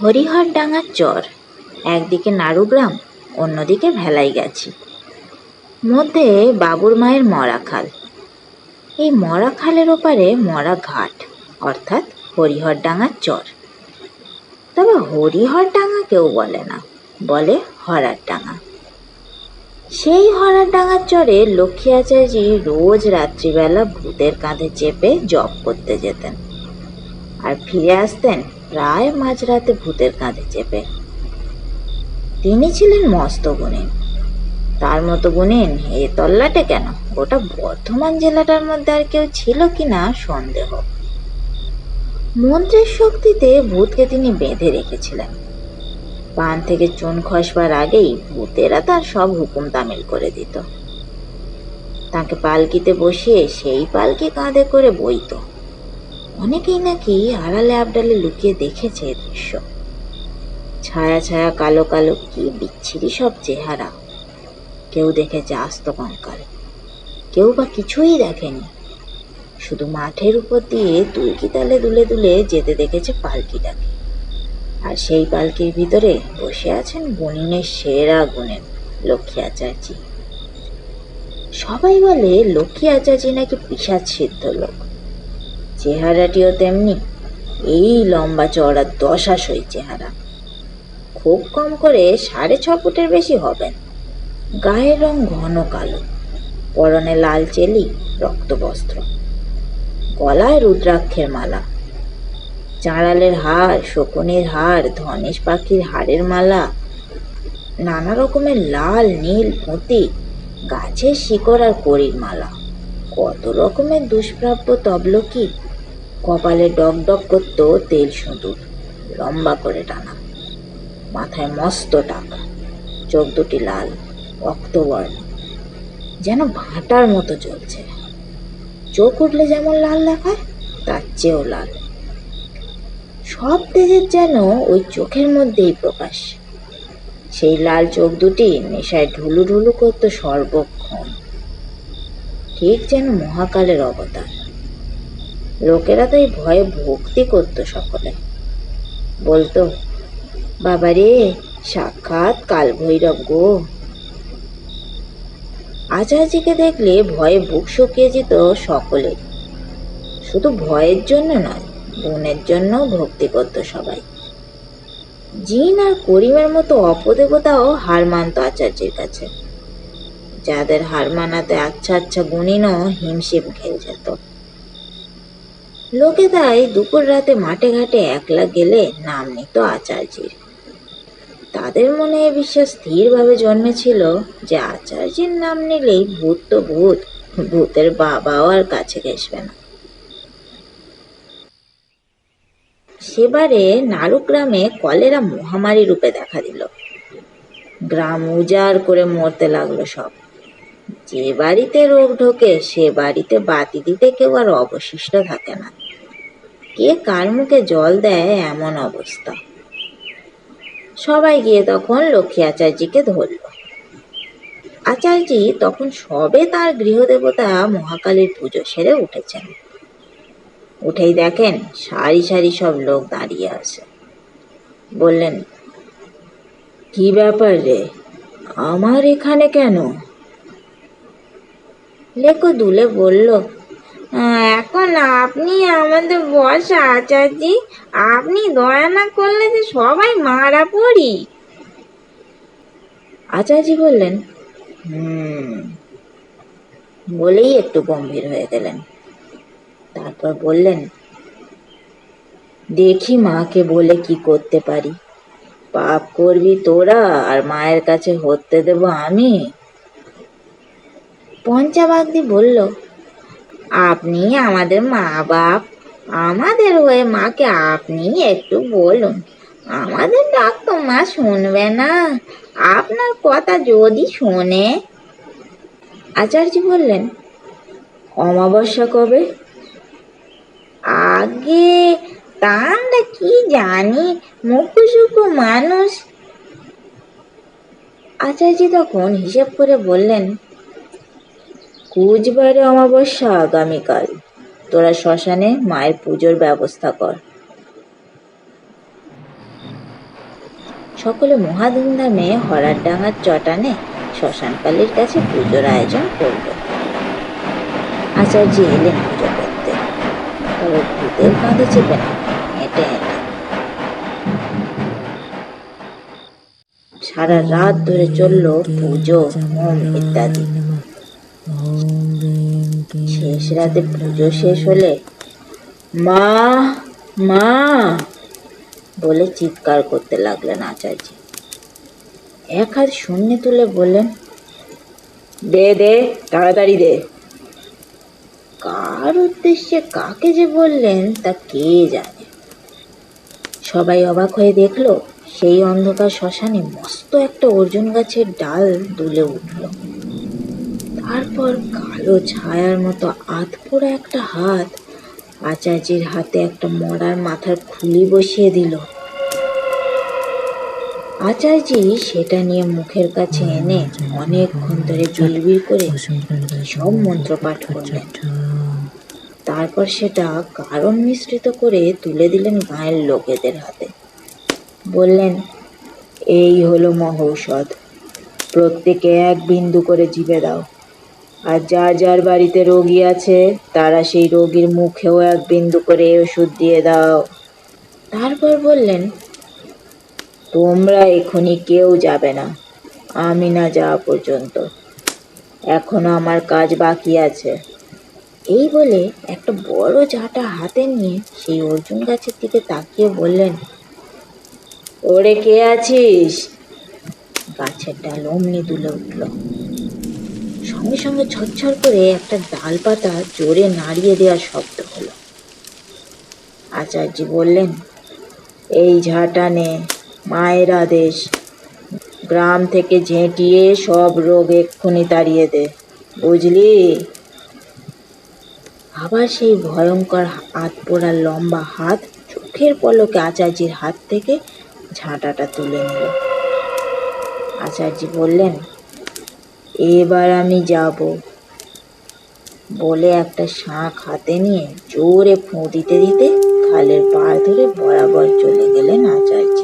হরিহরডাঙ্গার চর, একদিকে নাড়ুগ্রাম, অন্যদিকে ভেলাইগাছি। মধ্যে বাবুর মায়ের মরা খাল। এই মরা খালের ওপারে মরা ঘাট, অর্থাৎ হরিহরডাঙ্গার চর। তবে হরিহরডাঙ্গা কেউ বলে না, বলে হরারডাঙ্গা। সেই হরারডাঙ্গার চরে লক্ষ্মী আচার্যি রোজ রাত্রিবেলা ভূতের কাঁধে চেপে জপ করতে যেতেন, আর ফিরে আসতেন প্রায় মাঝরাতে ভূতের কাঁধে চেপে। তিনি ছিলেন মস্ত গুণিন। তার মতো গুণিন এ তল্লাটে কেন, গোটা বর্ধমান জেলাটার মধ্যে আর কেউ ছিল কিনা সন্দেহ। মন্ত্রের শক্তিতে ভূতকে তিনি বেঁধে রেখেছিলেন। পান থেকে চুন খসবার আগেই ভূতেরা তার সব হুকুম তামিল করে দিত। তাকে পালকিতে বসিয়ে সেই পালকি কাঁধে করে বইত। অনেকেই নাকি আড়ালে আবডালে লুকিয়ে দেখেছে এ দৃশ্য। ছায়া ছায়া কালো কালো কি বিচ্ছিরি সব চেহারা। কেউ দেখেছে আস্ত কঙ্কাল, কেউ বা কিছুই দেখেনি, শুধু মাঠের উপর দিয়ে তুলকি তালে দুলে দুলে যেতে দেখেছে পালকিটাকে। আর সেই পালকির ভিতরে বসে আছেন গুণিনের সেরা গুণেন লক্ষ্মী আচার্যি। সবাই বলে লক্ষ্মী আচার্যি নাকি পিশাচ সিদ্ধ লোক। চেহারাটিও তেমনি, এই লম্বা চওড়া দশাশই চেহারা। খুব কম করে 6.5 ফুটের বেশি হবেন। গায়ের রং ঘন কালো, পরনে লাল চেলি রক্তবস্ত্র, গলায় রুদ্রাক্ষের মালা, চাঁড়ালের হাড়, শকুনের হাড়, ধনেশ পাখির হাড়ের মালা, নানা রকমের লাল নীল পুঁতি, গাছের শিকড় আর কড়ির মালা, কত রকমের দুষ্প্রাপ্য তবলকি, কপালে ডক ডক করত তেল সিঁদুর লম্বা করে টানা, মাথায় মস্ত টাকা, চোখ দুটি লাল রক্তবর্ণ, যেন ভাঁটার মতো জ্বলছে। চোখ উঠলে যেমন লাল দেখায় তার চেয়েও লাল। সব তেজের যেন ওই চোখের মধ্যেই প্রকাশ। সেই লাল চোখ দুটি নেশায় ঢুলু ঢুলু করত সর্বক্ষণ, ঠিক যেন মহাকালের অবতার। লোকেরা তাই ভয়ে ভক্তি করত সকলে। বলতো, বাবারে সাক্ষাৎ কাল ভৈরব গো। আচার্যকে দেখলে ভয়ে বুক শুকিয়ে যেত সকলের। শুধু ভয়ের জন্য নয়, গুণের জন্য ভক্তি করত সবাই। জিন আর করিমের মতো অপদেবতাও হার মানত আচার্যের কাছে। যাদের হার মানাতে আচ্ছা আচ্ছা গুণিনও হিমশিম খেয়ে যেত। লোকে তাই দুপুর রাতে মাঠে ঘাটে একলা গেলে নাম নিত আচার্যের। তাদের মনে এ বিশ্বাস স্থিরভাবে জন্মেছিল যে আচার্যের নাম নিলেই ভূত তো ভূত, ভূতের বাবাও আর কাছে ঘেঁষবে না। সেবারে নাড়ুগ্রামে কলেরা মহামারী রূপে দেখা দিল। গ্রাম উজাড় করে মরতে লাগলো সব। যে বাড়িতে রোগ ঢোকে সে বাড়িতে বাতি দিতে কেউ আর অবশিষ্ট থাকে না। কে কার মুখে জল দেয় এমন অবস্থা। সবাই গিয়ে তখন লক্ষ্মী আচার্যকে ধরল। আচার্যি তখন সবে তার গৃহদেবতা মহাকালীর পুজো সেরে উঠেছেন। উঠেই দেখেন সারি সারি সব লোক দাঁড়িয়ে আছে। বললেন, কি ব্যাপার রে, আমার এখানে কেন? লেকো দুলে বলল, এখন আপনি আমাদের বস আচার্যি, আপনি দয়া না করলে যে সবাই মারা পড়ি। আচার্যি বললেন, বলেই একটু গম্ভীর হয়ে গেলেন। তারপর বললেন, দেখি মাকে বলে কি করতে পারি। পাপ করবি তোরা আর মায়ের কাছে হতে দেব আমি? পঞ্চাবাগদি বলল, আপনি আমাদের মা বাপ, আমাদের হয়ে মাকে আপনি একটু বলুন। আমাদের ডাক তো মা শুনবে না, আপনার কথা যদি শোনে। আচার্য বললেন, অমাবস্যা কবে? আগে তা আমরা কি জানি, মুখুসুখু মানুষ। আচার্য তখন হিসেব করে বললেন, কুচবারে অমাবস্যা আগামীকাল। তোরা শ্মশানে মায়ের পুজোর ব্যবস্থা কর। সকলে মহা ধুমধামে হরার ডাঙার চটানে শ্মশানকালীর কাছে পুজোর আয়োজন করল। আচার্য এলেন পুজো করতে, তবে ভূতের কাঁধে চেপে না, হেঁটে হেঁটে। সারা রাত ধরে চলল পুজো, হোম ইত্যাদি। শেষ রাতে পুজো শেষ হলে মা মা বলে চিৎকার করতে লাগলেন আচার্য। এক হাত শূন্যে তুলে বললেন, দে দে তাড়াতাড়ি দে। কার উদ্দেশ্যে কাকে যে বললেন তা কে জানে। সবাই অবাক হয়ে দেখলো সেই অন্ধকার শ্মশানে মস্ত একটা অর্জুন গাছের ডাল দুলে উঠল। তারপর কালো ছায়ার মতো আধপোড়া একটা হাত আচার্যের হাতে একটা মরার মাথার খুলি বসিয়ে দিল। আচার্য সেটা নিয়ে মুখের কাছে এনে অনেকক্ষণ ধরে বিড়বিড় করে সব মন্ত্র পাঠ করলেন। তারপর সেটা কারণ মিশ্রিত করে তুলে দিলেন গায়ের লোকেদের হাতে। বললেন, এই হলো মহৌষধ, প্রত্যেকে 1 বিন্দু করে জিভে দাও, আর যার যার বাড়িতে রোগী আছে তারা সেই রোগীর মুখেও 1 বিন্দু করে ওষুধ দিয়ে দাও। তারপর বললেন, তোমরা এখনই কেউ যাবে না, আমি না যাওয়া পর্যন্ত, এখনো আমার কাজ বাকি আছে। এই বলে একটা বড় ঝাঁটা হাতে নিয়ে সেই অর্জুন গাছের দিকে তাকিয়ে বললেন, ওরে কে আছিস? গাছের ডাল অমনি দুলে উঠল। সঙ্গে সঙ্গে ঝরঝর করে একটা ডাল পাতা জোরে নাড়িয়ে দেওয়ার শব্দ হলো। আচার্য বললেন, এই ঝাঁটা নে, মায়ের আদেশ, গ্রাম থেকে ঝেঁটিয়ে সব রোগ এক্ষুনি তাড়িয়ে দে, বুঝলি? আবার সেই ভয়ঙ্কর আধপোড়া লম্বা হাত চোখের পলকে আচার্যের হাত থেকে ঝাঁটাটা তুলে নিল। আচার্য বললেন, এবার আমি যাব। বলে একটা শাঁখ হাতে নিয়ে জোরে ফোঁ দিতে দিতে খালের পাড় ধরে বরাবর চলে গেলেন আচার্য।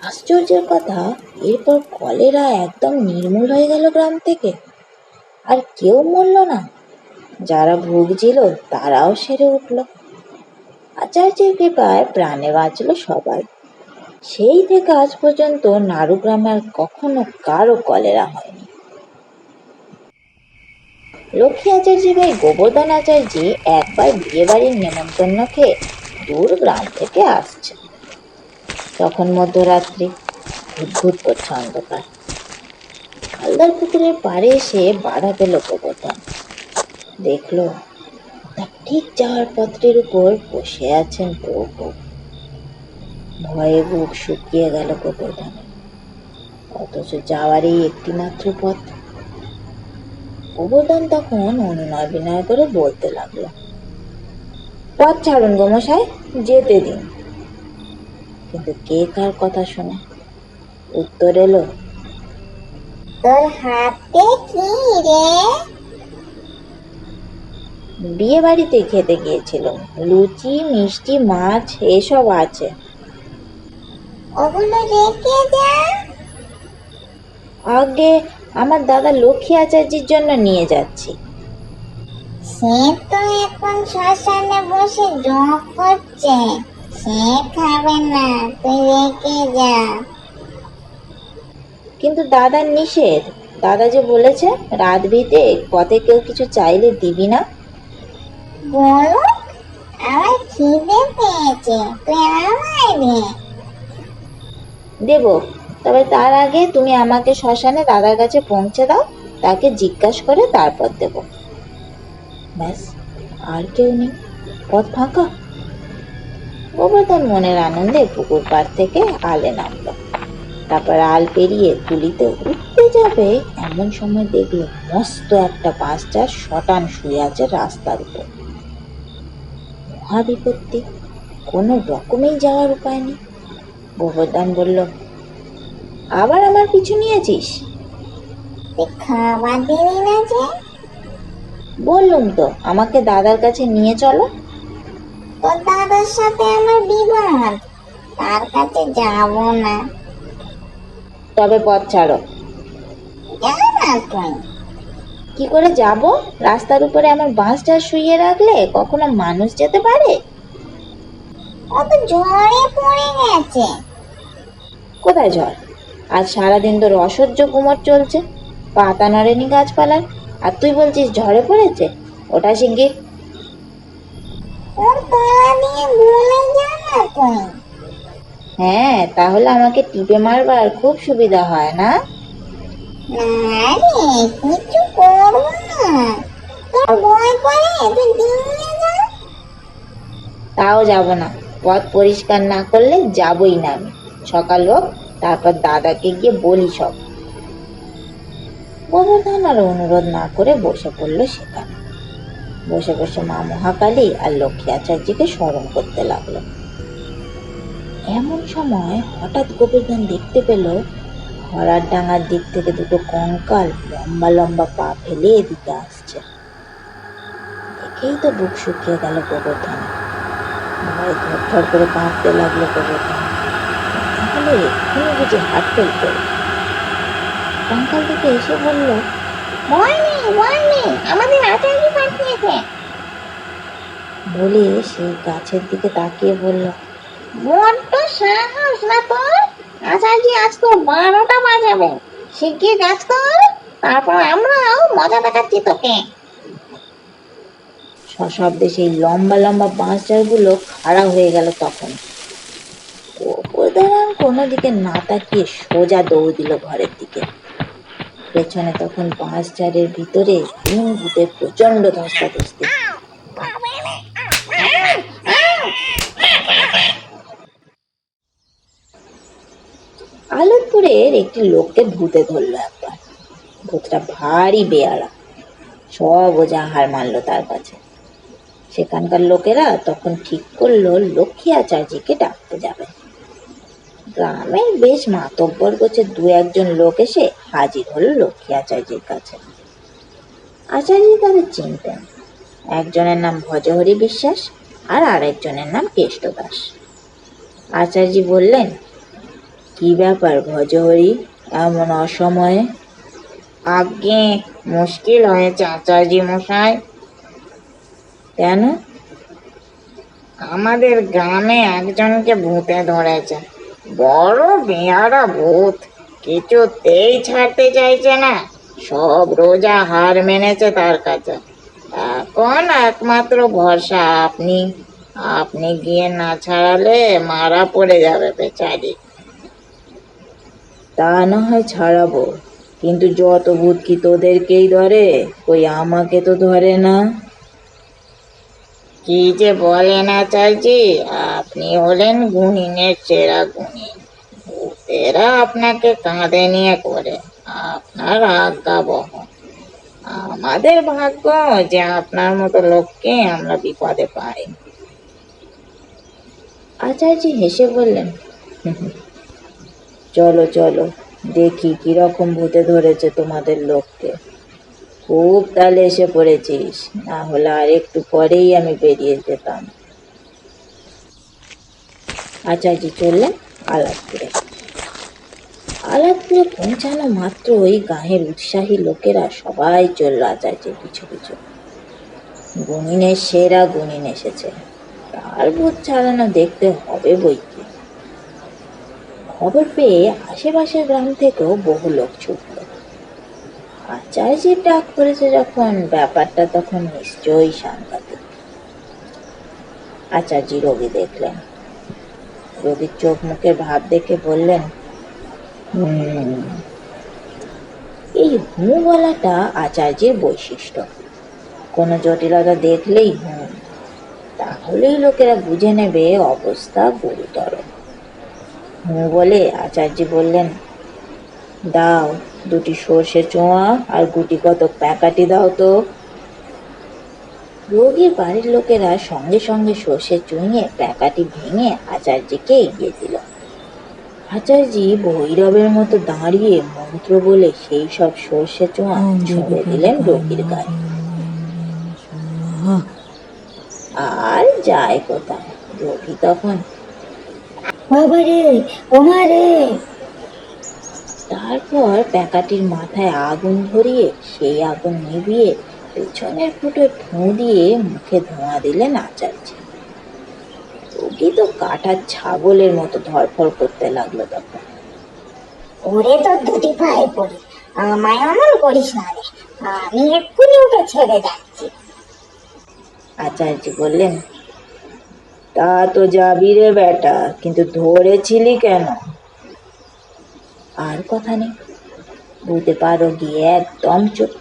আশ্চর্যের কথা, এরপর কলেরা একদম নির্মূল হয়ে গেল গ্রাম থেকে, আর কেউ মরল না। যারা ভুগছিল তারাও সেরে উঠল। আচার্যের কৃপায় প্রাণে বাঁচল সবাই। সেই থেকে আজ পর্যন্ত নাড়ু গ্রামে আর কখনো কারো কলেরা হয়নি। লক্ষ্মী আচার্য ভাই গোবর্ধন আচার্য একবার বিয়ে বাড়ির নেমন্তন্ন খেয়ে দূর গ্রাম থেকে আসছে। তখন মধ্যরাত্রি, ভূত করছে অন্ধকার। হালদার পুকুরের পাড়ে এসে বাধা পেল গোবর্ধন। দেখলো তার ঠিক যাওয়ার পথের উপর বসে আছেন প্রভু। ভয়ে বুক শুকিয়ে গেল গোবর্ধনের, অথচ যাওয়ারই একটি মাত্র পথ। গোবর্ধন তখন অনুনয় বিনয় করে বলতে লাগলো, পথ ছাড়ুন গোমশাই, যেতে দিন। কিন্তু কে কার কথা শোনে? উত্তর এলো, তোর হাতে কি রে? বিয়ে বাড়িতে খেতে গিয়েছিল, লুচি মিষ্টি মাছ এসব আছে। ওগুলো রেখে যা। আগে আমার দাদা লক্ষ্মী আচার্যের জন্য নিয়ে যাচ্ছি। সে তো এখন শ্মশানে বসে জপ করছে, সে খাবে না, তুই রেখে যা। কিন্তু দাদার নিষেধ, দাদা যে বলেছে রাত বিতে পথে কেউ কিছু চাইলে দিবি না। বলো, আমার খিদে পেয়েছে, তুই আমায় দে। দেব, তবে তার আগে তুমি আমাকে শ্মশানে দাদার কাছে পৌঁছে দাও, তাকে জিজ্ঞাসা করে তারপর দেব। ব্যাস, আর কেউ নেই, পথ ফাঁকা। গোবর্ধন মনের আনন্দে পুকুর পাড় থেকে আলে নামলো। তারপর আল পেরিয়ে তুলিতে উঠতে যাবে এমন সময় দেখলো মস্ত একটা বাঁশঝাড় শটান শুয়ে আছে রাস্তার উপর। মহা বিপত্তি, কোনো রকমেই যাওয়ার উপায় নেই। গোবর্ধন বলল, আবার আমার পিছু নিয়েছিস? খাবার দিবি না যে? বললুম তো, আমাকে দাদার কাছে নিয়ে চলো। তোর দাদার সাথে আমার বিবাদ, তার কাছে যাব না। তবে পথ ছাড়ো। যা না তুই। কি করে যাব? রাস্তার উপরে আমার বাঁশটা শুইয়ে রাখলে কখনো মানুষ যেতে পারে? ও তো ঝড়ে পড়ে গেছে। কোথায় ঝড়? আজ সারাদিন তোর অসহ্য গুমট চলছে, পাতা নড়েনি গাছপালার, আর তুই বলছিস ঝড়ে পড়েছে? ওটা শিগগির। ওর তলা দিয়ে গলে যা না তুই। হ্যাঁ, তাহলে আমাকে টিপে মারবার খুব সুবিধা হয় না? না রে, কিছু করবো না। তোর ভয় করে তুই দিয়ে যা। তাও যাব না। পথ পরিষ্কার না করলে যাবই না আমি। সকাল হোক, তারপর দাদাকে গিয়ে বলি সব। গোবর্ধন আর অনুরোধ না করে বসে পড়ল সেখানে। বসে বসে মা মহাকালী আর লক্ষ্মী আচার্যকে স্মরণ করতে লাগলো। এমন সময় হঠাৎ গোবর্ধন দেখতে পেল খরার ডাঙার দিক থেকে দুটো কঙ্কাল লম্বা লম্বা পা ফেলে এদিকে আসছে। দেখেই তো বুক শুকিয়ে গেল গোবর্ধন। ভয়ে থরথর করে কাঁপতে লাগলো গোবর্ধন। তাহলে এক্ষুনি বুঝি হাত ফেলতো। কঙ্কাল থেকে এসে বলল, ভয় নেই, আমাদের আচার্য পাঠিয়েছে। বলে সেই গাছের দিকে তাকিয়ে বলল, বড্ড সাহস না তোর? আচার্য আজ তো 12টা বাজাবে। শিগগির কাজ কর, তারপর আমরাও মজা দেখাচ্ছি তোকে। সশব্দে সেই লম্বা লম্বা বাঁশঝাড়গুলো খাড়া হয়ে গেল তখন। গোবর্ধন কোনো দিকে না তাকিয়ে সোজা দৌড় দিল ঘরের দিকে। পেছনে তখন বাঁশঝাড়ের ভিতরে 3 ভূতের প্রচন্ড ধস্তাধস্তি। আলোকপুরের একটি লোককে ভূতে ধরলো একবার। ভূতটা ভারী বেয়াড়া, সব ওজা হার মারলো তার কাছে। সেখানকার লোকেরা তখন ঠিক করলো লক্ষ্মী আচার্যকে ডাকতে যাবে। গ্রামের বেশ মাতব্বর গোছের 2-1 লোক এসে হাজির হলো লক্ষ্মী আচার্যের কাছে। আচার্য তাদের চিনতেন। একজনের নাম ভজহরি বিশ্বাস আর আরেকজনের নাম কেষ্ট দাস। আচার্য বললেন, কি ব্যাপার ভজহরি, এমন অসময়ে? আজ্ঞে, মুশকিল হয়েছে আচার্য মশাই। কেন? আমাদের গ্রামে একজনকে ভূতে ধরেছে। বড় বেয়ারা ভূত, কিছুতেই ছাড়তে চাইছে না। সব রোজা হার মেনেছে তার কাছে। এখন একমাত্র ভরসা আপনি। আপনি গিয়ে না ছাড়ালে মারা পড়ে যাবে বেচারি। তা না হয় ছাড়াবো, কিন্তু যত ভূত কি তোদেরকেই ধরে? কই আমাকে তো ধরে না। কি যে বলেন আচার্য, আপনি হলেন গুণিনের সেরা গুণী। ভূতেরা আপনাকে কাঁধে নিয়ে করে আপনার আজ্ঞাবহ। আমাদের ভাগ্য যে আপনার মতো লোককে আমরা বিপদে পাই। আচার্য হেসে বললেন, চলো চলো, দেখি কিরকম ভূতে ধরেছে তোমাদের লোককে। খুব তালে এসে পড়েছিস, না হলে আর একটু পরেই আমি বেরিয়ে যেতাম। আচার্য চললেন আলাদপুরে। আলাদপুরে পৌঁছানো মাত্র ওই গাঁয়ের উৎসাহী লোকেরা সবাই চলল আচার্যের পিছু পিছু। গুণিনের সেরা গুণিন এসেছে, তার ভূত ছাড়ানো দেখতে হবে বইকি। খবর পেয়ে আশেপাশের গ্রাম থেকেও বহু লোক ছুটল। আচার্যের ডাক পড়েছে যখন, ব্যাপারটা তখন নিশ্চয়ই সাংঘাতিক। আচার্য রোগী দেখলেন। রোগীর চোখ মুখের ভাব দেখে বললেন, এই হু বলাটা আচার্যের বৈশিষ্ট্য। কোনো জটিলতা দেখলেই তাহলেই লোকেরা বুঝে নেবে অবস্থা গুরুতর। বলে আচার্য বললেন, দাও 2টি সর্ষে চোয়া আর গুটি কত প্যাকাটি দাও তো। রোগীর বাড়ির লোকেরা সঙ্গে সঙ্গে সর্ষে চুইয়ে প্যাকাটি ভেঙে আচার্যকে এগিয়ে দিল। আচার্য ভৈরবের মতো দাঁড়িয়ে মন্ত্র বলে সেই সব সর্ষে চোয়া ছুঁড়ে দিলেন রোগীর গায়ে। আর যায় কোথায়, রোগী তখন বাবারে, ওমারে! তারপর প্যাকাটির মাথায় আগুন ধরিয়ে সেই আগুন নিভিয়ে পেছনের ফুটোয় ফুঁ দিয়ে মুখে ধোঁয়া দিলেন আচার্য। রোগী তো কাটার ছাগলের মতো ধরফর করতে লাগলো তখন। ওরে তো দুটি পায়ে পড়ি, আমায় অমন করিস না রে, আমি এক্ষুনি ওকে ছেড়ে যাচ্ছি। আচার্য বললেন, তা তো যাবি রে বেটা, কিন্তু ধরেছিলি কেন? আর কথা নেই, বুঝতে পারো গিয়ে একদম চুপ,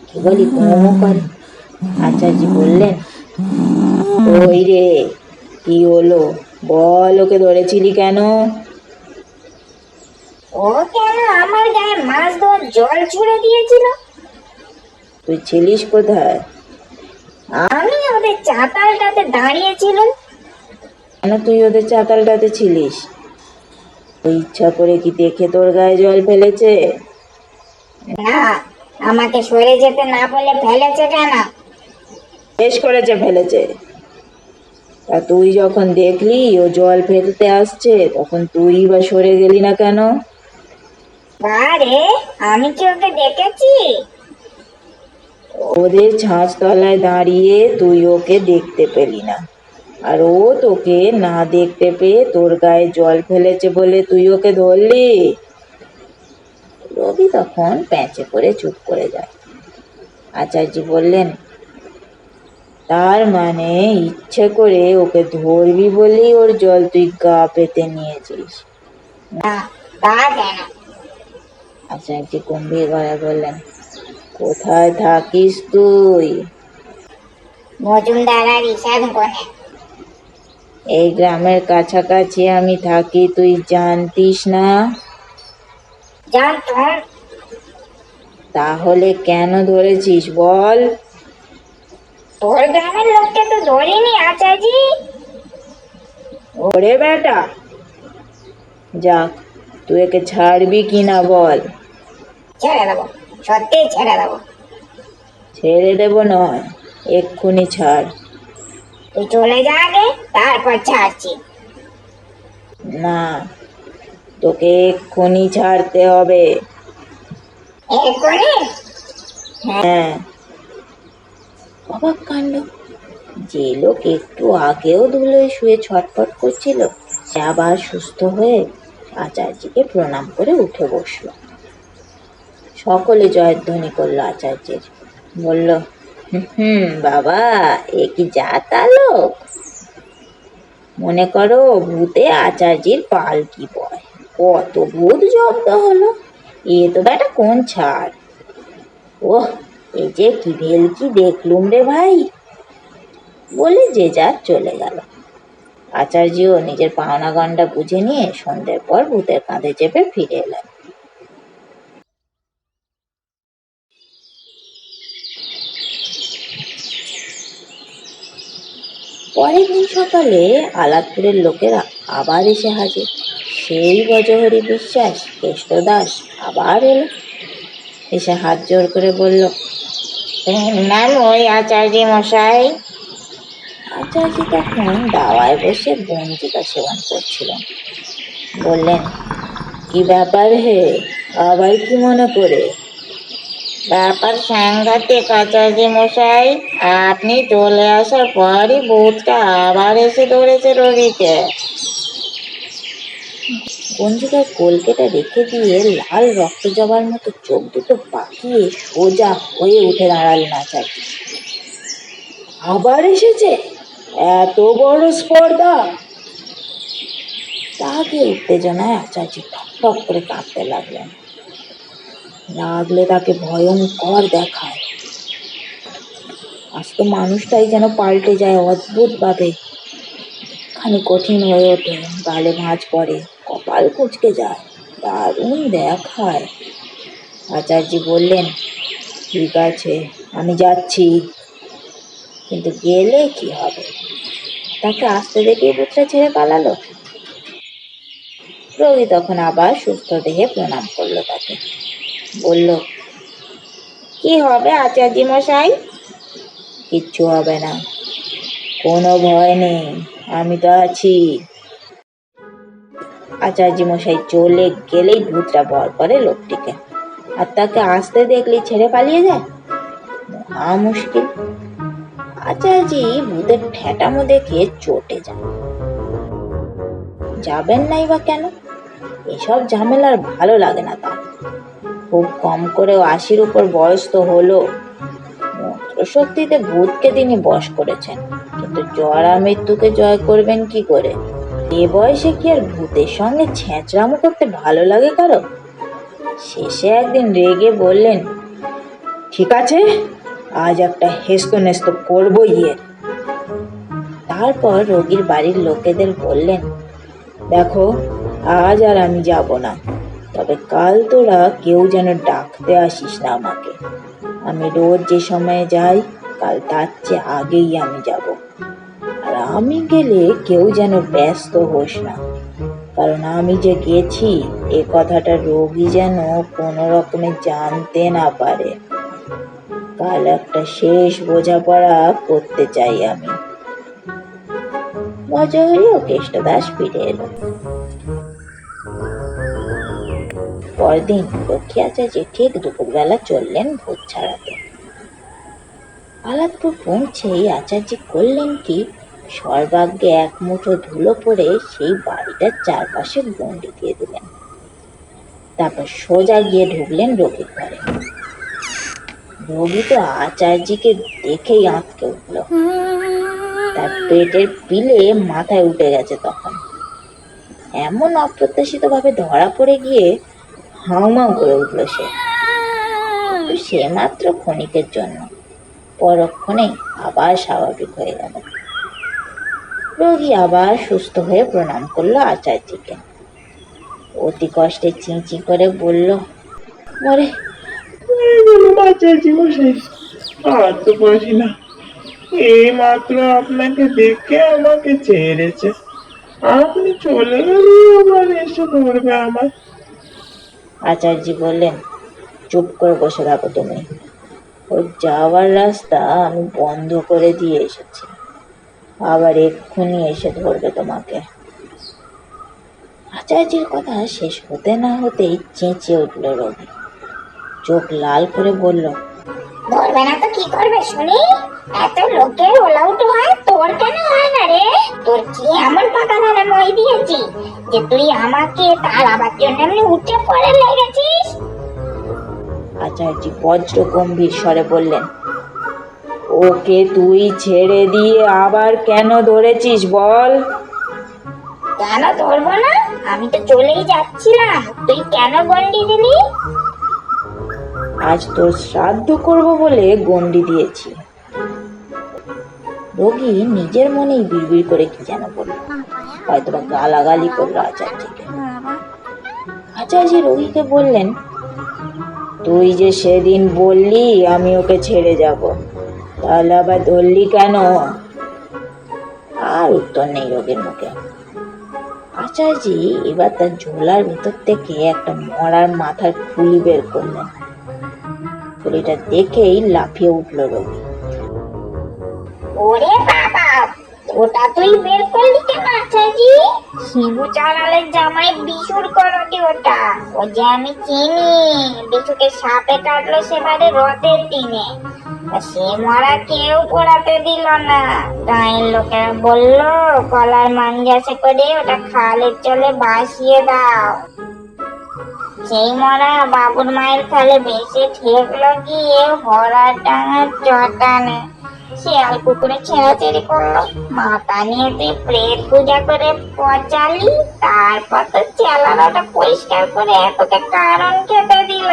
কেবলই মোমো করে। আচার্য বললেন, ওই রে, কি হলো বল, ওকে ধরেছিলি কেন? ও কেন আমার গায়ে মাছ ধোয়ার জল ছুড়ে দিয়েছিল? তুই ছিলিস কোথায়? আমি ওদের চাতালটাতে দাঁড়িয়েছিলাম। কেন তুই ওদের চাতালটাতে ছিলিস? ওই ইচ্ছা করে কি দেখে তোর গায়ে জল ফেলেছে? না, আমাকে সরে যেতে না বলে ফেলেছে কেন? বেশ করেছে, ফেলেছে। তা তুই যখন দেখলি ও জল ফেলতে আসছে, তখন তুই বা সরে গেলি না কেন? আরে, আমি কি ওকে দেখেছি? ওদের ছাঁচ তলায় দাঁড়িয়ে তুই ওকে দেখতে পেলি না, আর ও তোকে না দেখতে পেয়ে তোর গায়ে জল ফেলেছে বলে তুই ওকে ধরলি। রবি তখন প্যাঁচে করে চুপ করে যায়। আচার্য বললেন, তার মানে ইচ্ছে করে ওকে ধরবি বলেই ওর জল তুই গা পেতে নিয়েছিস? না, তা কেন? আচার্য গম্ভীর গলায় বললেন, কোথায় থাকিস তুই? মজুমদার আর ঈশান কোণে। এই গ্রামের কাছাকাছি আমি থাকি, তুই জানতিস না? জানতাম। তাহলে কেন ধরেছিস বল? তোর গ্রামের লোককে তো ধরিনি আচার্যি। ওরে বেটা, যাক, তুই একে ছাড়বি কিনা বল? ছেড়ে দেবো, সত্যি ছেড়ে দেবো। ছেড়ে দেব নয়, এক্ষুনি ছাড়। তুই চলে যা আগে, তারপর ছাড়ছি। না, তোকে এক্ষুনি ছাড়তে হবে। এক্ষুনি? হ্যাঁ। অবাক কাণ্ড, যে লোক একটু আগেও ধুলোয় শুয়ে ছটফট করছিল, সে আবার সুস্থ হয়ে আচার্যকে প্রণাম করে উঠে বসল। সকলে জয়ধ্বনি করলো আচার্যের। বলল, বাবা, এ কি যাতা লোক! মনে করো ভূতে আচার্যের পালকি বয়, কত ভূত জব্দ হলো। এ তো বেটা কোন ছাড়! ওহ, এই যে কি ভেলকি দেখলুম রে ভাই! বলে যে যার চলে গেল। আচার্যও নিজের পাওনা গন্ডা বুঝে নিয়ে সন্ধ্যের পর ভূতের কাঁধে চেপে ফিরে এলেন। পরের দিন সকালে আলাদপুরের লোকেরা আবার এসে হাজির। সেই ভজহরি বিশ্বাস কেষ্টদাস আবার এলো, এসে হাত জোর করে বলল, নাম ওই আচার্য মশাই। আচার্য তখন দাওয়ায় বসে বঞ্জিকা সেবন করছিলেন। বললেন, কি ব্যাপার হে, আবার কি মনে করে? ব্যাপার সাংঘাতিক আচার্য মশাই, আপনি চলে আসার পরই ভূতটা আবার এসে ধরেছে রোগীকে। গঞ্জিকার কলকেটা রেখে দিয়ে লাল রক্ত জবার মতো চোখ দুটো পাকিয়ে সোজা হয়ে উঠে দাঁড়ালেন আচার্য। আবার এসেছে? এত বড় স্পর্ধা! তাকে উত্তেজনায় আচার্য ঠক ঠক করে কাঁপতে লাগলেন। লাগলে তাকে ভয়ঙ্কর দেখায়। আজ তো মানুষটাই যেন পাল্টে যায় অদ্ভুত ভাবে, খানি কঠিন হয়ে ওঠে, গালে ভাঁজ পড়ে, কপাল কুঁচকে যায়, দারুণ দেখায়। আচার্য বললেন, ঠিক আছে, আমি যাচ্ছি, কিন্তু গেলে কি হবে? তাকে আসতে দেখেই ভূতটা ছেড়ে পালালো। রোগী তখন আবার সুস্থ দেহে প্রণাম করলো তাকে। বলল, কি হবে আচার্য মশাই? কিচ্ছু হবে না, কোনো ভয় নেই, আমি তো আছি। আচার্য মশাই চলে গেলেই ভূতটা ভর করে লোকটিকে, আর তাকে আসতে দেখলে ছেড়ে পালিয়ে যায়। মহা মুশকিল। আচার্য ভূতের ঠেটামো দেখে চটে যান। যাবেন নাই বা কেন? এসব ঝামেলার ভালো লাগে না তার। খুব কম করেও 80-র উপর বয়স তো হলো। মন্ত্রশক্তিতে ভূতকে তিনি বশ করেছেন, কিন্তু জরা মৃত্যুকে জয় করবেন কি করে? এ বয়সে কি আর ভূতের সঙ্গে ছেঁচড়ামো করতে ভালো লাগে কারো? শেষে একদিন রেগে বললেন, ঠিক আছে, আজ একটা হেস্ত নেস্ত করবই এর। তারপর রোগীর বাড়ির লোকেদের বললেন, দেখো, আজ আর আমি যাব না, তবে কাল তোরা কেউ যেন ডাকতে আসিস না আমাকে। আমি রোজ যে সময়ে যাই, কাল তার চেয়ে আগেই আমি যাব। আর আমি গেলে কেউ যেন ব্যস্ত হোস না, কারণ আমি যে গেছি এ কথাটা রোগী যেন কোনো রকমে জানতে না পারে। কাল একটা শেষ বোঝাপড়া করতে চাই আমি। মজহরি ও কেষ্টদাস ফিরে এলো। পরদিন লক্ষ্মী আচার্য ঠিক দুপুরবেলা চললেন ভূত ছাড়াতে। আলাদপুর পৌঁছেই আচার্য করলেন কি, সর্বাগ্যে এক মুঠো ধুলো পড়ে সেই বাড়িটার চারপাশে গণ্ডি দিয়ে দিলেন। তারপর সোজা গিয়ে ঢুকলেন রোগীর ঘরে। রোগী তো আচার্যকে দেখেই আঁতকে উঠল। তার পেটের পিলে মাথায় উঠে গেছে তখন। এমন অপ্রত্যাশিত ভাবে ধরা পড়ে গিয়ে হাউমাউ করে উঠল সে। কিন্তু সে মাত্র ক্ষণিকের জন্য, পরক্ষণেই আবার স্বাভাবিক হয়ে গেল। রোগী আবার সুস্থ হয়ে প্রণাম করলো আচার্যকে। অতি কষ্টে চিঁচি করে বলল, মরে আচার্য মশাই, আর তো পারি না। এই মাত্র আপনাকে দেখে আমাকে ছেড়েছে, আপনি চলে গেলে আবার এসে ধরবে আমার। আচার্য বললেন, চুপ করে বসে থাকো তুমি। ওর যাওয়ার রাস্তা আমি বন্ধ করে দিয়ে এসেছি, আবার এক্ষুনি এসে ধরবে তোমাকে। আচার্যের কথা শেষ হতে না হতেই চেঁচিয়ে উঠল রোগী। চোখ লাল করে বলল, ধরবে না তো কি করবে শুনি? এত লোকের ওলাউট হয়, তোর কেন হয় না রে? তোর কি এমন পাকা ধারে মই দিয়েছি যে তুই আমাকে তাড়াবার জন্য এমনি উঠে পড়ে লেগেছিস? আচার্য বজ্র গম্ভীর স্বরে বললেন, ওকে তুই ছেড়ে দিয়ে আবার কেন ধরেছিস বল? কেন ধরবো না? আমি তো চলেই যাচ্ছিলাম, তুই কেন গন্ডি দিলি? আজ তোর শ্রাদ্ধ করব বলে গণ্ডি দিয়েছি। রোগী নিজের মনেই বিড়বিড় করে কি যেন বলল, হয়তোবা গালাগালি করলো আচার্যকে। আচার্য রোগীকে বললেন, তুই যে সেদিন বললি আমি ওকে ছেড়ে যাব, তাহলে আবার ধরলি কেন? আর উত্তর নেই রোগীর মুখে। আচার্য এবার তার ঝোলার ভেতর থেকে একটা মরার মাথার খুলি বের করলেন। খুলিটা দেখেই লাফিয়ে উঠল রোগী। ওরে বাবা, ওটা তুই বের করলি কেন আচার্যি? শিবু চালালের জামাই বিশুর করটি ওটা। ও যে আমি চিনি, বিশুকে সাপে কাটলো সেবারে রথের দিনে। তা সে মরা কেউ পোড়াতে দিল না। গাঁয়ের লোকেরা বললো কলার মাঞ্জাসে করে ওটা খালের জলে ভাসিয়ে দাও। সেই মরা বাবুর মায়ের খালে ভেসে ঠেকলো গিয়ে হরার ডাঙার চটানে। শিয়াল কুকুরে ছেঁড়াছেড়ি করলো। মাথা নিয়ে তুই প্রেত পূজা করে পচালি, তারপর তো চেলানোটা পরিষ্কার করে তোকে কারণ খেতে দিল।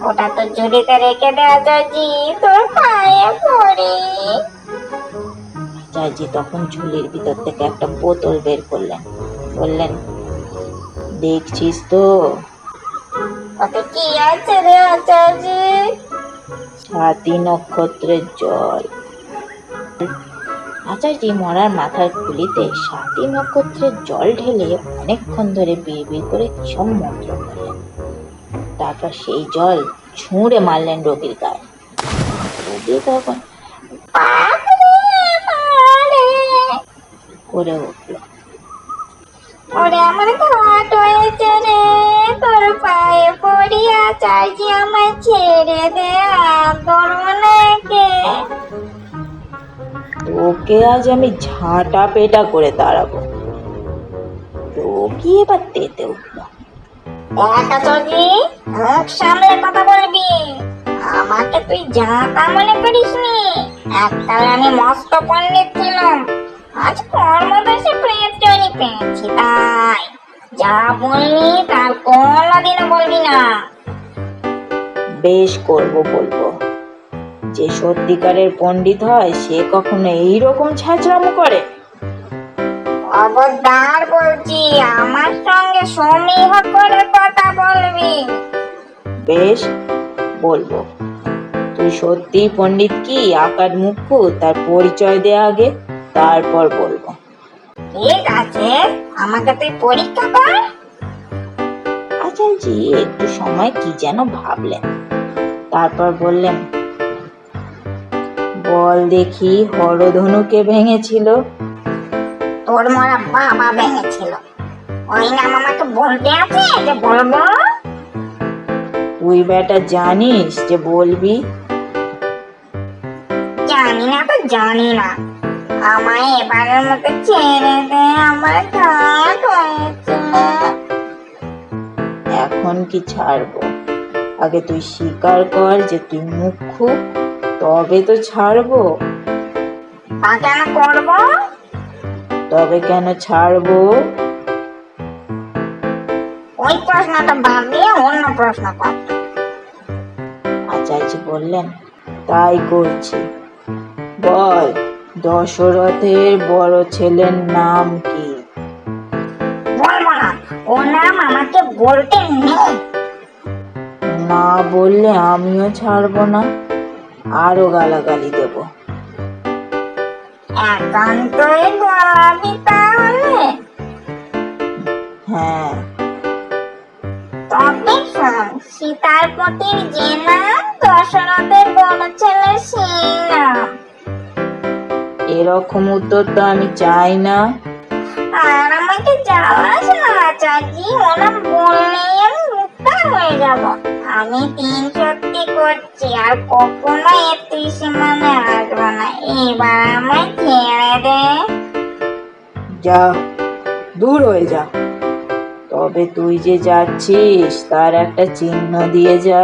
ওটা তো ঝুড়িতে রেখে দে আচার্যি, তোর পায়ে পড়ি। আচার্য তখন ঝুলির ভিতর থেকে একটা বোতল বের করলেন, বললেন, দেখছিস তো ওতে কি আছে রে আচার্যি? স্বাতী নক্ষত্রের জল। আচার্য মরার মাথার খুলিতে স্বাতী নক্ষত্রের জল ঢেলে অনেকক্ষণ ধরে বিড়বিড় করে কিসব মন্ত্র করলেন। তারপর সেই জল ছুঁড়ে মারলেন রোগীর গায়ে। রোগী তখন করে উঠল। ওরে আমার ঘাট হয়েছে রে, তোর পায়ে পড়ি আচার্য, আমায় ছেড়ে দে, আর ধরবো না একে। তোকে আজ আমি ঝাঁটা পেটা করে তাড়াবো। রোগী এবার তেতে উঠল। দেখ আচার্য, মুখ সামলে কথা বলবি, আমাকে তুই জাতা মনে করিস নি। এককালে আমি মস্ত পণ্ডিত ছিলাম, আজ কর্মদোষে প্রেত জনি পেয়েছি, তাই যা বললি তার কোনোদিনও বলবি না। বেশ করব, বলবো। যে সত্যিকারের পণ্ডিত হয় সে কখনো এইরকম ছ্যাঁচড়ামো করে? খবরদার বলছি, আমার সঙ্গে সমীহ করে কথা বলবি। বেশ, বলবো। তুই সত্যি পণ্ডিত কি আকার মুখ্য তার পরিচয় দে আগে, তারপর বলবো। ঠিক আছে, আমাকে তুই পরীক্ষা কর। আচার্যি একটু সময় কি যেন ভাবলেন, তারপর বললেন, বল দেখি হরধনু কে ভেঙেছিল? তোর মরা বাবা ভেঙেছিল। ওই নাম আমাকে বলতে আছে যে বলবো? তুই বেটা জানিস যে বলবি? জানি না তো জানি না, আমায় এবারের মতো ছেড়ে দে, আমার ঘাট হয়েছে। এখন কি ছাড়বো? আগে তুই স্বীকার কর যে তুই মুখ্য, তবে তো ছাড়বো। তা কেন করবো? তবে কেন ছাড়বো? ওই প্রশ্নটা বাদ দিয়ে অন্য প্রশ্ন কর। আচার্য বললেন, তাই করছি। বল, দশরথের বড় ছেলের নাম কি? বলবো না, ও নাম আমাকে বলতে নেই। না বললে আমিও ছাড়বো না, আরো গালাগালি দেব। একান্তই বলাবি তাহলে? হ্যাঁ। তবে শোন, সীতার পতির যে নাম, দশরথের বড় ছেলের সেই নাম। এরকম উত্তর তো আমি চাই না। আর আমাকে জ্বালাস না আচার্য, ওরা বললেই আমি উত্তর হয়ে যাব। আমি 3 সত্যি করছি, আর কখনো এর ত্রিসীমানে আসবো না। এবার আমায় ছেড়ে দে। যা, দূর হয়ে যা। তবে তুই যে যাচ্ছিস তার একটা চিহ্ন দিয়ে যা।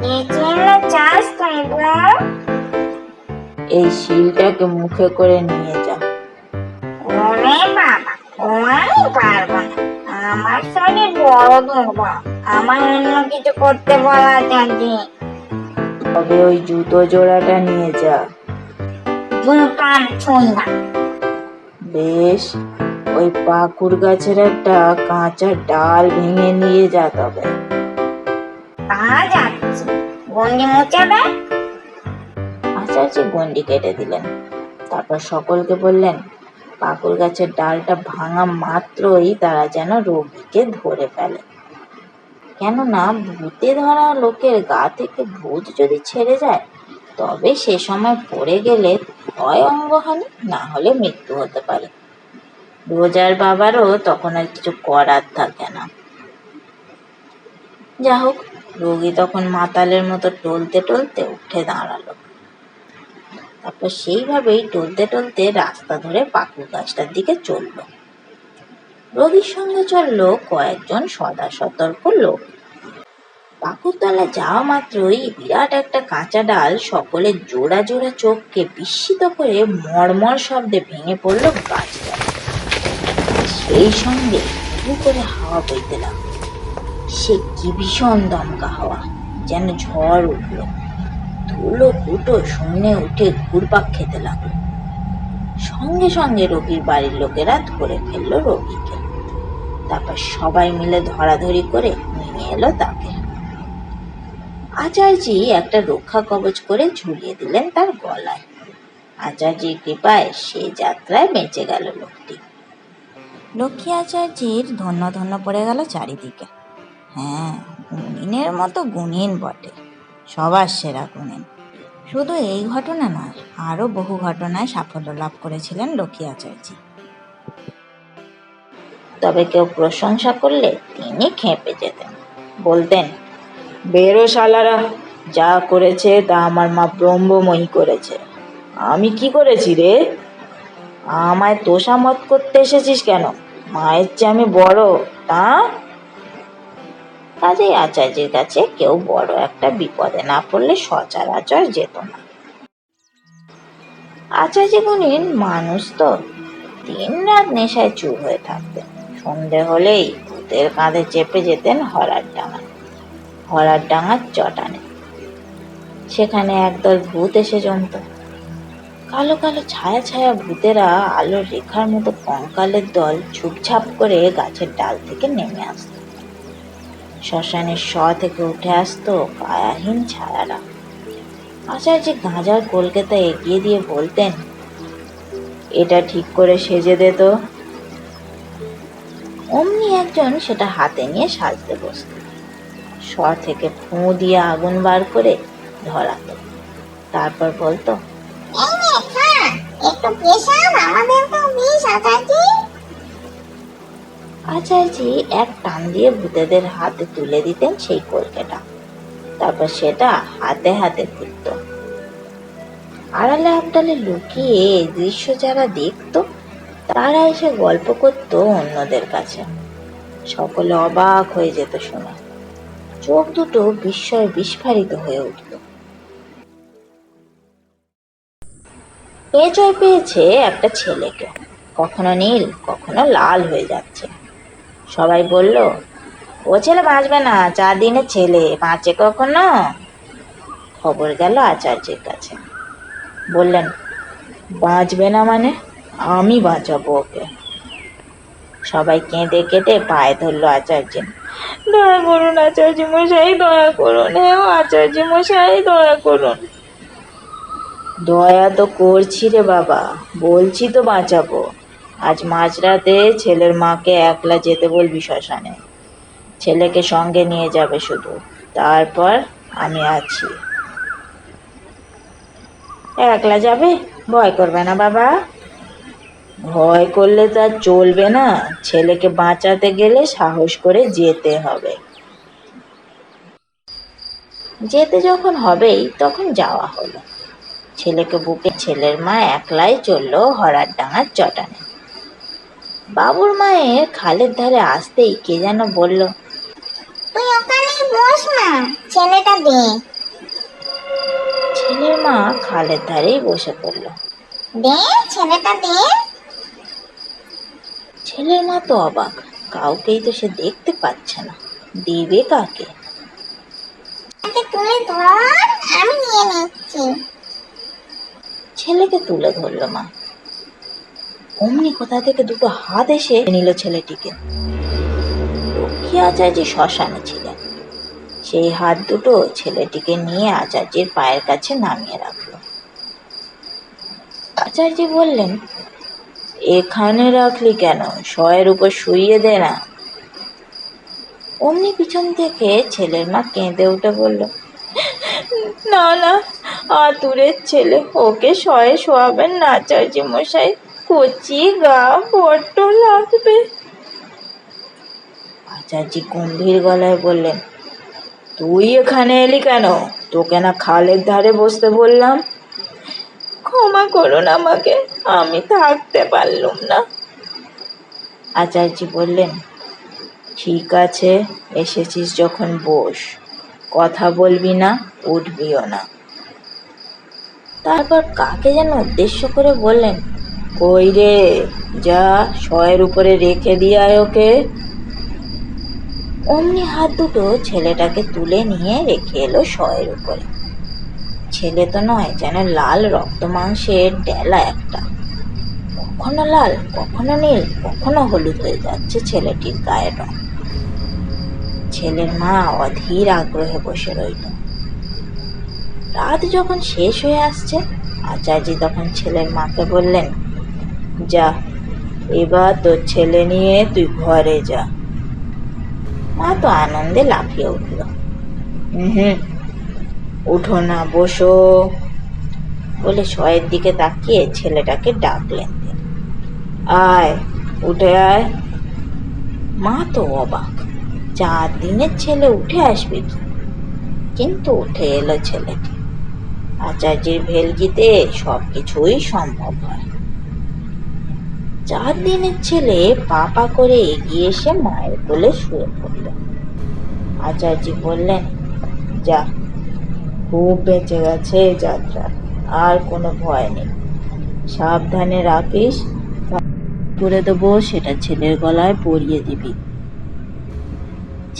কি চিহ্ন চাস তুই বল? এই শিলটাকে মুখে করে নিয়ে যা। ওরে বাবা, ও আমি পারবো না, আমার শরীর বড় দুর্বল, আমার অন্য কিছু করতে বলা আচার্য। তবে ওই জুতো জোড়াটা নিয়ে যা। জুতো আমি ছুঁই না। বেশ, ওই পাকুর গাছের একটা কাঁচা ডাল ভেঙে নিয়ে যা তবে। তা যাচ্ছি, গন্ডি মুছে দে। আচার্য গন্ডি কেটে দিলেন, তারপর সকলকে বললেন, পাকুর গাছের ডালটা ভাঙা মাত্রই তারা যেন রোগীকে ধরে ফেলে। কেননা ভূতে ধরা লোকের গা থেকে ভূত যদি ছেড়ে যায়, তবে সে সময় পড়ে গেলে হয় অঙ্গহানি, না হলে মৃত্যু হতে পারে। রোজার বাবারও তখন আর কিছু করার থাকে না। যা হোক, রোগী তখন মাতালের মতো টলতে টলতে উঠে দাঁড়ালো। তারপর সেইভাবেই টলতে টলতে রাস্তা ধরে পাকুর গাছটার দিকে চললো। রোগীর সঙ্গে চললো কয়েকজন সদা সতর্ক লোক। পাকুর তলায় যাওয়া মাত্রই বিরাট একটা কাঁচা ডাল সকলের জোড়া জোড়া চোখকে বিস্মিত করে মর্মর শব্দে ভেঙে পড়লো গাছটা। সেই সঙ্গে হু করে হাওয়া বইতে লাগলো। সে কি ভীষণ দমকা হাওয়া, যেন ঝড় উঠলো। ধুলো কুটো শূন্যে উঠে ঘুরপাক খেতে লাগলো। সঙ্গে সঙ্গে রোগীর বাড়ির লোকেরা ধরে ফেললো রোগীকে। তারপর সবাই মিলে ধরাধরি করে নিয়ে এলো তাকে। আচার্যি একটা রক্ষা কবচ করে ঝুলিয়ে দিলেন তার গলায়। আচার্যির কৃপায় সে যাত্রায় বেঁচে গেল লোকটি। লক্ষ্মী আচার্যির ধন্য ধন্য পড়ে গেল চারিদিকে। হ্যাঁ, গুণিনের মতো গুণিন বটে, সবার সেরা গুণিন। শুধু এই ঘটনা নয়, আরও বহু ঘটনায় সাফল্য লাভ করেছিলেন লক্ষ্মী আচার্যি। তবে কেউ প্রশংসা করলে তিনি খেপে যেতেন, বলতেন, বেরো শালারা, যা করেছে তা আমার মা ব্রহ্মময়ী করেছে, আমি কি করেছি রে? আমায় তোষামত করতে এসেছিস কেন? মায়ের চেয়ে আমি বড় তা? কাজেই আচার্যের কাছে কেউ বড় একটা বিপদে না পড়লে সচরাচর যেত না। আচার্য গুণীন মানুষ তো, দিন রাত নেশায় চুর হয়ে থাকতেন। সন্ধে হলেই ভূতের কাঁধে চেপে যেতেন হরার ডাঙার চটানে। সেখানে একদল ভূত এসে জমত। কালো কালো ছায়া ছায়া ভূতেরা আলোর রেখার মতো কঙ্কালের দল ছুপছাপ করে গাছের ডাল থেকে নেমে আসত। শ্মশানের থেকে উঠে আসতো কায়াহীন ছায়ারা। আচার্য গাঁজার কলকাতা এগিয়ে দিয়ে বলতেন, এটা ঠিক করে সেজে দে তো। অমনি একজন সেটা হাতে নিয়ে সাজতে বসত। থেকে ফুঁ দিয়ে আগুন বার করে ধরাতো, তারপর বলতো, একটু পেশাব আমাদেরকেও দিস আচার্যি। আচার্যি এক টান দিয়ে ভূতেদের হাতে তুলে দিতেন সেই কলকাটা। তারপর সেটা হাতে হাতে ঘুরত। আড়ালে আবডালে লুকিয়ে এই দৃশ্য যারা দেখতো তারা এসে গল্প করত অন্যদের কাছে। সকলে অবাক হয়ে যেত শুনে, চোখ দুটো বিস্ময়ে বিস্ফারিত হয়ে উঠল। পেঁচয় পেয়েছে একটা ছেলেকে, কখনো নীল কখনো লাল হয়ে যাচ্ছে। সবাই বলল, ও ছেলে বাঁচবে না, 4 দিনের ছেলে, বাঁচে কখনো? খবর গেল আচার্যের কাছে। বললেন, বাঁচবে না মানে? আমি বাঁচাবো ওকে। সবাই কেঁদে কেটে পায়ে ধরলো আচার্য। দয়া করুন আচার্য মশাই, দয়া করুন, হে আচার্য মশাই, দয়া করুন। দয়া তো করছি রে বাবা, বলছি তো বাঁচাবো। আজ মাঝরাতে ছেলের মাকে একলা যেতে বলবি শ্মশানে। ছেলেকে সঙ্গে নিয়ে যাবে শুধু, তারপর আমি আছি। একলা যাবে? ভয় করবে না বাবা? ভয় করলে তো আর চলবে না, ছেলেকে বাঁচাতে গেলে সাহস করে যেতে হবে। যেতে যখন হবেই তখন যাওয়া হলো। ছেলেকে বুকে ছেলের মা একলাই চললো হরার ডাঙার চটানে। বাবুর মায়ের খালের ধারে আসতেই কে যেন বলল, তুই ওখানেই বস না, ছেলেটা দে। ছেলের মা খালের ধারেই বসে পড়ল। দে ছেলেটা দে। ছেলের মা তো অবাক, কাউকেই তো সে দেখতে পাচ্ছে না, দেবে কাকে? তুলে ধর, আমি নিয়ে নিচ্ছি। ছেলেকে তুলে ধরল মা। অমনি কোথা থেকে দুটো হাত এসে নিল ছেলেটিকে। লক্ষ্মী আচার্য শ্মশানে ছিলেন। সেই হাত দুটো ছেলেটিকে নিয়ে আচার্যের পায়ের কাছে নামিয়ে রাখল। আচার্য বললেন, এখানে রাখলি কেন? শয়ের উপর শুইয়ে দে না। অমনি পিছন থেকে ছেলের মা কেঁদে উঠে বলল, না না, আতুরের ছেলে, ওকে শয়ে শোয়াবেন না আচার্য মশাই, কচি গা, বড্ড লাগবে। আচার্য গম্ভীর গলায় বললেন, তুই এখানে এলি কেন? তোকে না খালের ধারে বসতে বললাম? ক্ষমা করুন আমাকে, আমি থাকতে পারলুম না। আচার্য বললেন, ঠিক আছে, এসেছিস যখন বস, কথা বলবি না, উঠবিও না। তারপর কাকে যেন উদ্দেশ্য করে বললেন, কই রে, যা শয়ের উপরে রেখে দিয়ে আয় ওকে। অমনি হাত দুটো ছেলেটাকে তুলে নিয়ে রেখে এলো শয়ের উপরে। ছেলে তো নয়, যেন লাল রক্ত মাংসের ডেলা একটা, কখনো লাল, কখনো নীল, কখনো হলুদ হয়ে যাচ্ছে ছেলেটির গায়ের রং। ছেলের মা অধীর আগ্রহে বসে রইল। রাত যখন শেষ হয়ে আসছে, আচার্য তখন ছেলের মাকে বললেন, যা, এবার তোর ছেলে নিয়ে তুই ঘরে যা। মা তো আনন্দে লাফিয়ে উঠল। উঠো না, বসো বলে শয়ের দিকে তাকিয়ে ছেলেটাকে ডাকলেন। আয়, উঠে আয়। মা তো অবাক, 4 দিনের ছেলে উঠে আসবে কি? কিন্তু উঠে এলো ছেলেটি। আচার্যের ভেলকিতে সবকিছুই সম্ভব হয়। 4 দিনের ছেলে পা পা করে এগিয়ে এসে মায়ের কোলে শুয়ে পড়ল। আচার্য বললেন, যা, খুব বেঁচে গেছে এই যাত্রা, আর কোনো ভয় নেই। সাবধানে রাখিস, করে দেবো সেটা ছেলের গলায় পরিয়ে দিবি।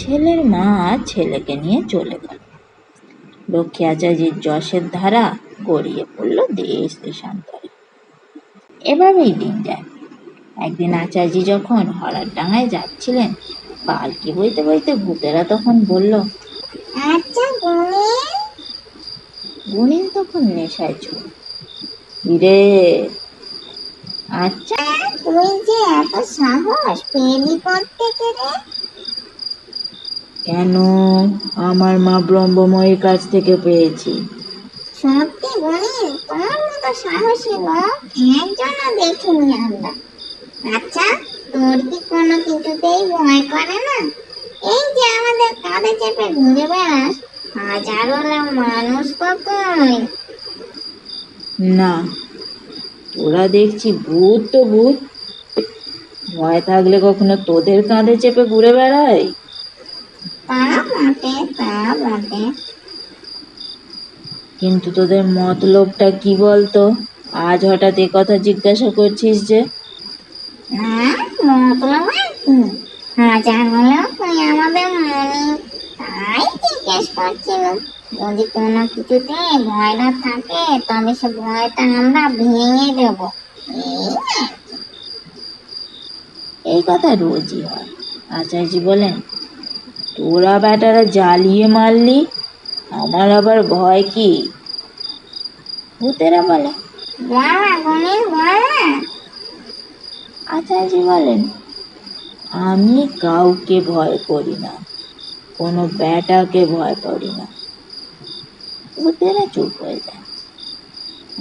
ছেলের মা ছেলেকে নিয়ে চলে গেল। লক্ষ্মী আচার্যের যশের ধারা গড়িয়ে পড়ল দেশ দেশান্তরে। এভাবেই দিন যায়। একদিন আচার্য যখন হরার ডাঙায় যাচ্ছিলেন, পালকি বইতে বইতে ভূতেরা তখন বলল, আচ্ছা গুণিন, গুণিন তখন নেশায় চুল। হিরে, আচ্ছা, তুই যে এত সাহস পেলি কোত্থেকে রে? কেন? আমার মা ব্রহ্মময়ীর কাছ থেকে পেয়েছি। সত্যি গুণিন, তোমার মতো সাহসী লোক একজনও দেখিনি আমরা। আচ্ছা, তোর কি কোনো কিছুতেই ভয় করে না? এই যে আমাদের কাঁধে চেপে ঘুরে বেড়াস, হাজারো মানুষ কই? না, তোরা দেখছি ভূত তো ভূত। ভয় থাকলে কখনো তোদের কাঁধে চেপে ঘুরে বেড়াই? তা বটে, তা বটে। কিন্তু তোদের মতলবটা কি বলতো? আজ হঠাৎ এ কথা জিজ্ঞাসা করছিস যে? হ্যাঁ, মতলব আর কি? হাজার হলেও তুই আমাদের মনি, তাই জিজ্ঞেস করছিলাম। যদি কোনো কিছুতে ভয় না থাকে তবে সে ভয়টা আমরা ভেঙে দেবো, এই আর কি। এই কথা রোজই হয়। আচার্য বলেন, তোরা বেটারা জ্বালিয়ে মারলি, আমার আবার ভয় কি? ভূতেরা বলে। বলা গুণিন, বলা। আচার্য বলেন, আমি কাউকে ভয় করি না, কোনো বেটাকে ভয় করি না। ভূতেরা চুপ হয়ে যায়।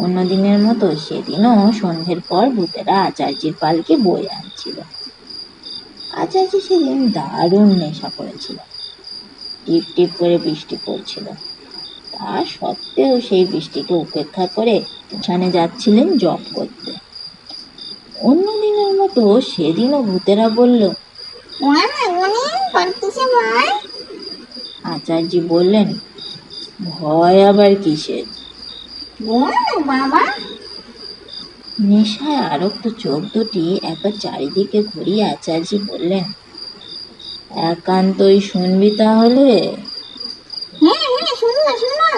অন্যদিনের মতো সেদিনও সন্ধ্যের পর ভূতেরা আচার্যের পালকে বয়ে আনছিল। আচার্য সেদিন দারুণ নেশা করেছিল। টিপ টিপ করে বৃষ্টি পড়ছিল। তা সত্ত্বেও সেই বৃষ্টিকে উপেক্ষা করে উঠানে যাচ্ছিলেন জপ করতে। অন্যদিনের মতো সেদিনও ভূতেরা বলল, বলা গুণিন, তোর কিসে ভয়? আচার্য বললেন, ভয় আবার কিসের? বল বাবা। নেশায় আরক্ত চোখ দুটি একবার চারিদিকে ঘুরিয়ে আচার্য বললেন, একান্তই শুনবি তাহলে? হ্যাঁ হ্যাঁ, শুনলো শুনলো।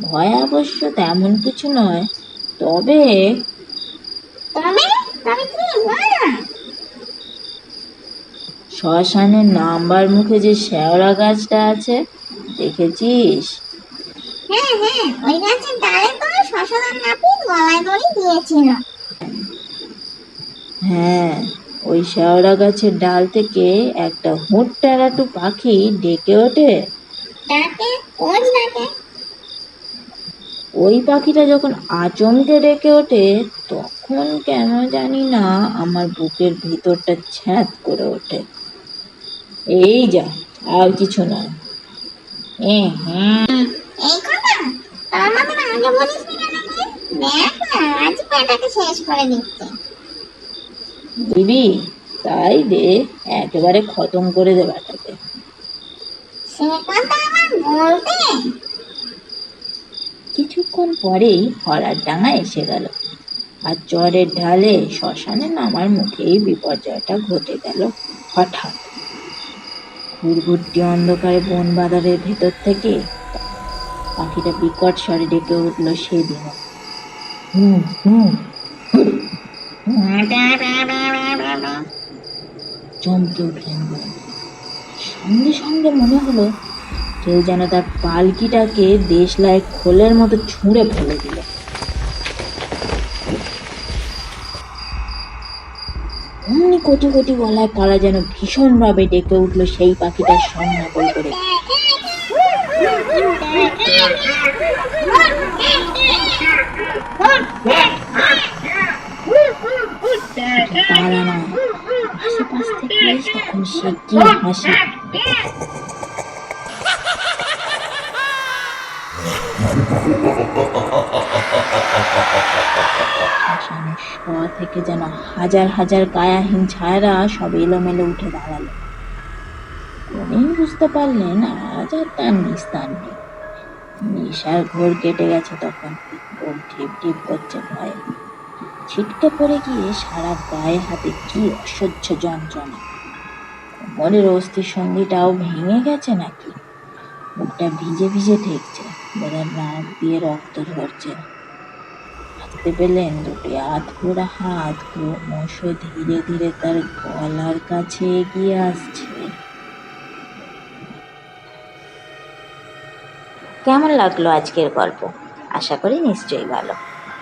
ভয় অবশ্য তেমন কিছু নয়, তবে তবে তবে কি, বল। শ্মশানের নামবার মুখে যে শেওড়া গাছটা আছে, দেখেছিস? হ্যাঁ হ্যাঁ, ওই গাছের ডালে তো শশধর নাপিত গলায় দড়ি দিয়েছিল। হ্যাঁ, ওই শেওড়া গাছের ডাল থেকে একটা হুঁট টেরাটু পাখি ডেকে ওঠে। ডাকে, কোচ ডাকে। ওই পাখিটা যখন আচমকে ডেকে ওঠে, তখন কেন জানি না আমার বুকের ভিতরটা ছ্যাঁত করে ওঠে। এই যা, আর কিছু নয়। হ্যাঁ, এই কথা তা আমাদের আগে বলিস নি কেন তুই? দেখ না, আজ পেটাকে শেষ করে দিচ্ছে। দিবি? তাই দে, একেবারে খতম করে দে ব্যাটাকে। সে কথা আমার বলতে। কিছুক্ষণ পরেই হরার ডাঙা এসে গেল। আর জ্বরের ঢালে শ্মশানে নামার মুখেই বিপর্যয়টা ঘটে গেল হঠাৎ। ঘুরঘুরটি অন্ধকারে বন বাজারের ভেতর থেকে পাখিটা বিকট স্বরে ডেকে উঠল সেদিনও। হুম হুম। চমকে উঠলেন বন। সঙ্গে সঙ্গে মনে হলো কেউ যেন তার পালকিটাকে দেশলাই খোলের মতো ছুঁড়ে ফেলে দিল। অমনি কোটি কোটি গলায় কারা যেন ভীষণভাবে ডেকে উঠলো সেই পাখিটার সন্ন্যাকল করে। তারা নয়, আশেপাশ থেকে তখন সে কি হাসি। শ্মশানের শোয়া থেকে যেন হাজার হাজার কায়াহীন ছায়ারা সব এলোমেলো উঠে দাঁড়ালো। উনি বুঝতে পারলেন আজ আর তার নিস্তার নেই। নেশার ঘোর কেটে গেছে তখন। ও ঢিপ ঢিপ করছে ভয়ে। ছিটকে পড়ে গিয়ে সারা গায়ে হাতে কি অসহ্য যন্ত্রণা। কোমরের অস্থি সন্ধিটাও ভেঙে গেছে নাকি। মুখটা ভিজে ভিজে ঠেকছে, বোধহয় নাক দিয়ে রক্ত ঝরছে। হাঁটতে পেলেন দুটি আধখোড়া হাত ক্রমশ ধীরে ধীরে তার গলার কাছে এগিয়ে আসছে। কেমন লাগলো আজকের গল্প? আশা করি নিশ্চয়ই ভালো।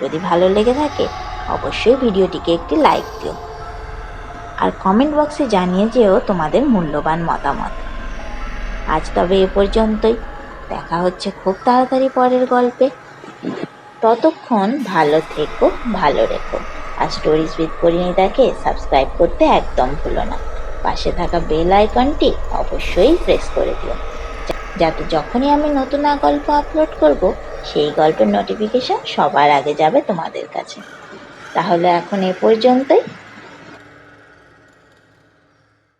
যদি ভালো লেগে থাকে অবশ্যই ভিডিওটিকে একটি লাইক দিও, আর কমেন্ট বক্সে জানিয়ে যেও তোমাদের মূল্যবান মতামত। আজ তবে এ পর্যন্তই। দেখা হচ্ছে খুব তাড়াতাড়ি পরের গল্পে। ততক্ষণ ভালো থেকো, ভালো রেখো। আর স্টোরিজ উইথ পরিণীতাকে সাবস্ক্রাইব করতে একদম ভুলো না। পাশে থাকা বেল আইকনটি অবশ্যই প্রেস করে দিও, যাতে যখনই আমি নতুন গল্প আপলোড করব সেই গল্পের নোটিফিকেশন সবার আগে যাবে তোমাদের কাছে। তাহলে এখন এ পর্যন্তই।